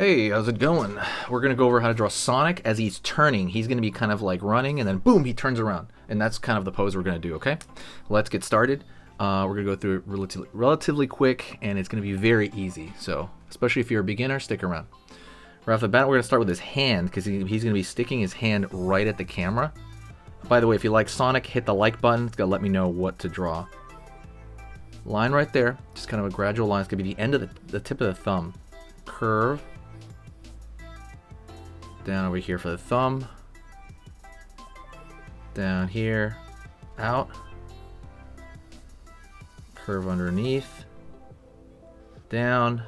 Hey, how's it going? We're going to go over how to draw Sonic as he's turning. He's going to be kind of like running, and then boom, he turns around. And that's kind of the pose we're going to do, okay? Let's get started. We're going to go through it relatively quick, and it's going to be very easy. So, especially if you're a beginner, stick around. Right off the bat, we're going to start with his hand, because he's going to be sticking his hand right at the camera. By the way, if you like Sonic, hit the like button. It's going to let me know what to draw. Line right there, just kind of a gradual line. It's going to be the end of the tip of the thumb. Curve. Down over here for the thumb. Down here. Out. Curve underneath. Down.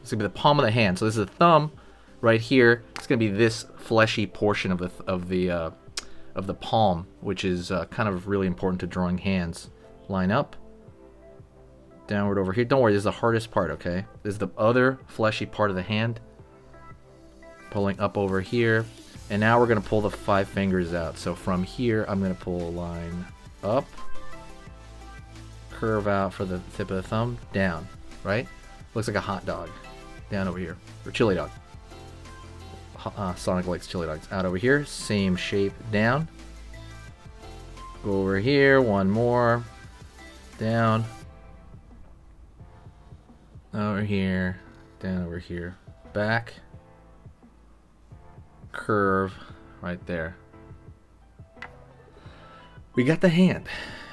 It's going to be the palm of the hand. So this is the thumb right here. It's going to be this fleshy portion of the palm, which is kind of really important to drawing hands. Line up. Downward over here. Don't worry, this is the hardest part, okay? This is the other fleshy part of the hand. Pulling up over here. And now we're going to pull the 5 fingers out. So from here, I'm going to pull a line up. Curve out for the tip of the thumb. Down. Right? Looks like a hot dog. Down over here. Or chili dog. Sonic likes chili dogs. Out over here. Same shape. Down. Go over here. One more. Down. Over here. Down over here. Back. Curve right there. We got the hand.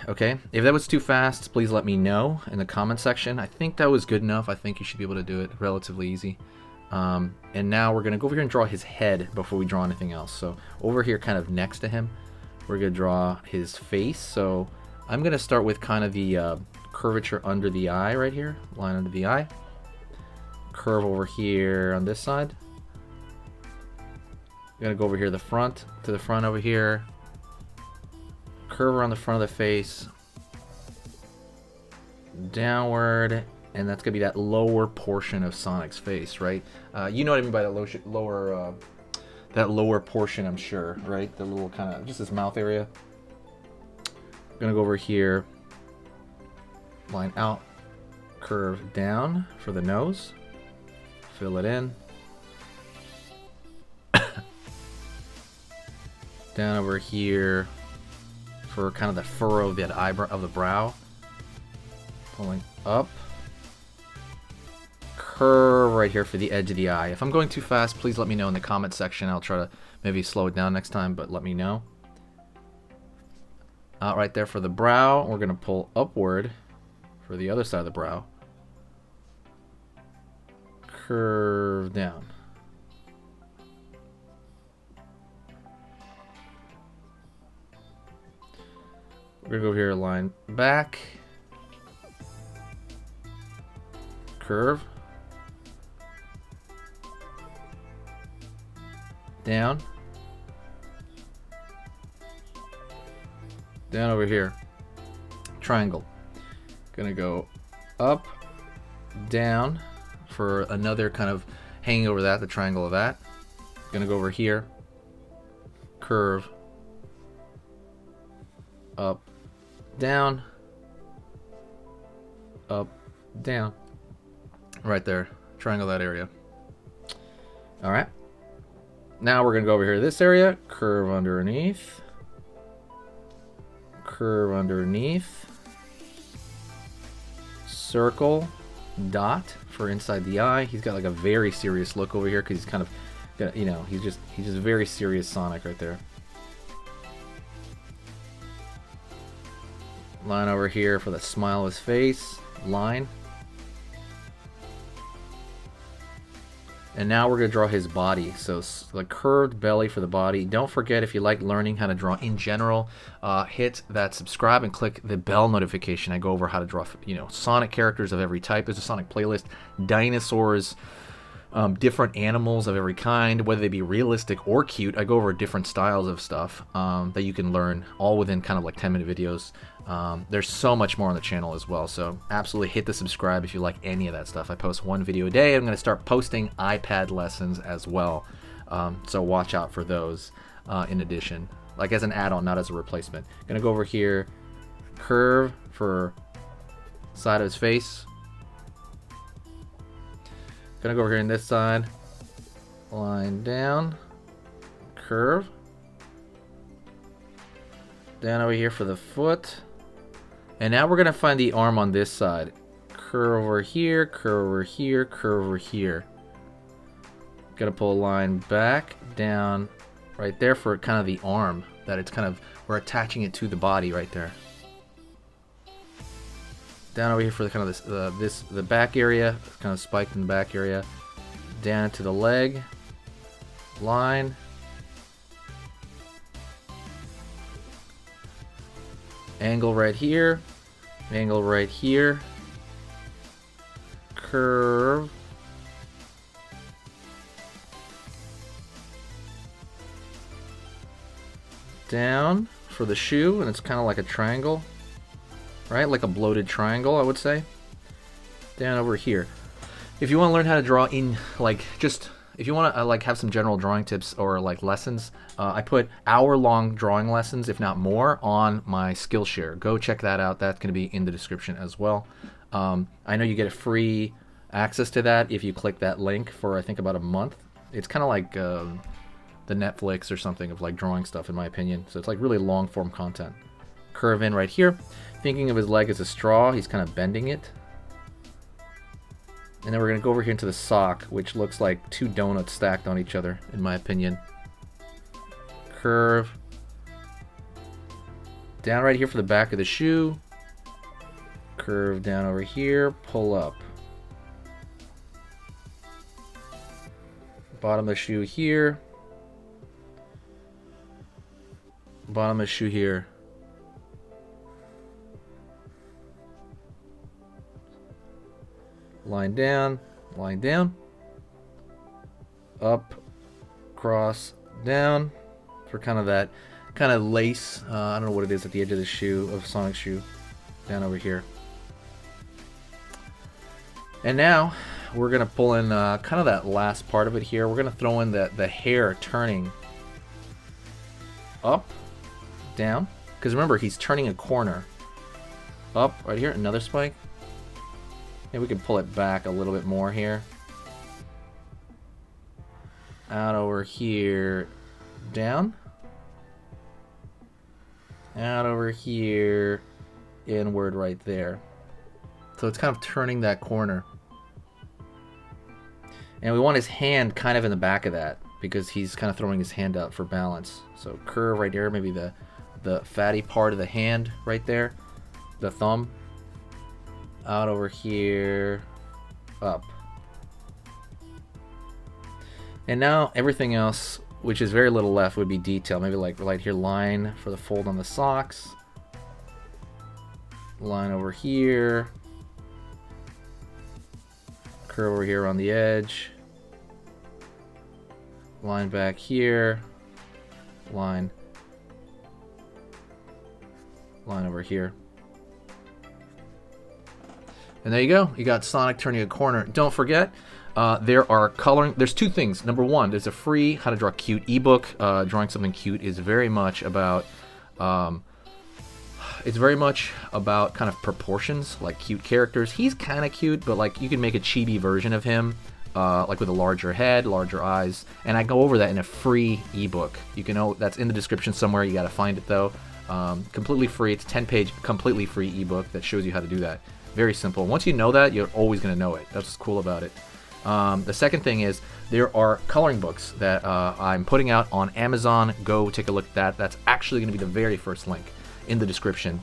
Okay, if that was too fast, please let me know in the comment section. I think that was good enough. I think you should be able to do it relatively easy. And now we're gonna go over here and draw his head before we draw anything else. So over here, kind of next to him, we're gonna draw his face. So I'm gonna start with kind of the curvature under the eye right here. Line under the eye. Curve over here on this side. I'm gonna go over here to the front over here. Curve around the front of the face. Downward, and that's gonna be that lower portion of Sonic's face, right? You know what I mean by that lower portion, I'm sure, right? The little kind of just this mouth area. I'm gonna go over here. Line out. Curve down for the nose. Fill it in. Down over here for kind of the furrow of that eyebrow of the brow. Pulling up. Curve right here for the edge of the eye. If I'm going too fast, please let me know in the comment section. I'll try to maybe slow it down next time, but let me know. Out right there for the brow. We're going to pull upward for the other side of the brow. Curve down. We're gonna go here, line back, curve, down, down over here, triangle. Gonna go up, down for another kind of hanging over that, the triangle of that. Gonna go over here, curve, up, down, up, down. Right there. Triangle that area. Alright. Now we're going to go over here to this area. Curve underneath. Curve underneath. Circle. Dot for inside the eye. He's got like a very serious look over here because he's kind of got, you know, he's just very serious Sonic right there. Line over here for the smile of his face. Line. And now we're going to draw his body. So the curved belly for the body. Don't forget, if you like learning how to draw in general, hit that subscribe and click the bell notification. I go over how to draw, Sonic characters of every type. There's a Sonic playlist. Dinosaurs. Different animals of every kind, whether they be realistic or cute. I go over different styles of stuff that you can learn, all within kind of like 10-minute videos. There's so much more on the channel as well, so absolutely hit the subscribe if you like any of that stuff. I post 1 video a day. I'm going to start posting iPad lessons as well, so watch out for those in addition, like as an add-on, not as a replacement. Going to go over here, curve for side of his face. Gonna go over here on this side, line down, curve. Down over here for the foot. And now we're going to find the arm on this side. Curve over here, curve over here, curve over here. Got to pull a line back, down, right there for kind of the arm. That it's kind of, we're attaching it to the body right there. Down over here for the kind of the back area, kind of spiked in the back area. Down to the leg, line. Angle right here, angle right here, curve, down for the shoe, and it's kind of like a triangle, right? Like a bloated triangle, I would say. Down over here. If you want to learn how to draw in, like, just if you want to like have some general drawing tips or like lessons, I put hour-long drawing lessons, if not more, on my Skillshare. Go check that out. That's going to be in the description as well. I know you get a free access to that if you click that link for I think about a month. It's kind of like the Netflix or something of like drawing stuff, in my opinion. So it's like really long-form content. Curve in right here. Thinking of his leg as a straw, he's kind of bending it. And then we're going to go over here into the sock, which looks like two donuts stacked on each other, in my opinion. Curve. Down right here for the back of the shoe. Curve down over here, pull up. Bottom of the shoe here. Bottom of the shoe here. Line down, up, cross, down, for kind of that kind of lace, I don't know what it is at the edge of the shoe, of Sonic's shoe, down over here. And now we're going to pull in kind of that last part of it here. We're going to throw in the hair turning up, down, because remember, he's turning a corner. Up, right here, another spike. And we can pull it back a little bit more here. Out over here, down. Out over here, inward right there. So it's kind of turning that corner. And we want his hand kind of in the back of that, because he's kind of throwing his hand out for balance. So curve right there, maybe the fatty part of the hand right there, the thumb. Out over here, up. And now everything else, which is very little left, would be detail. Maybe like right here, line for the fold on the socks. Line over here. Curve over here on the edge. Line back here. Line. Line over here. And there you go. You got Sonic turning a corner. Don't forget, there's two things. Number one, there's a free How to Draw Cute ebook. Drawing something cute is very much about, kind of proportions, like cute characters. He's kind of cute, but like you can make a chibi version of him, like with a larger head, larger eyes. And I go over that in a free ebook. You can that's in the description somewhere. You got to find it though. Completely free. It's a 10-page, completely free ebook that shows you how to do that. Very simple. Once you know that, you're always going to know it. That's what's cool about it. The second thing is there are coloring books that I'm putting out on Amazon. Go take a look at that. That's actually going to be the very first link in the description.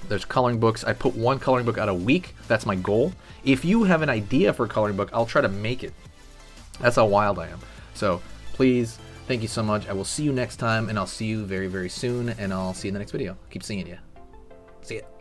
There's coloring books. I put one coloring book out a week. That's my goal. If you have an idea for a coloring book, I'll try to make it. That's how wild I am. So please, thank you so much. I will see you next time, and I'll see you very, very soon, and I'll see you in the next video. Keep seeing you. See ya.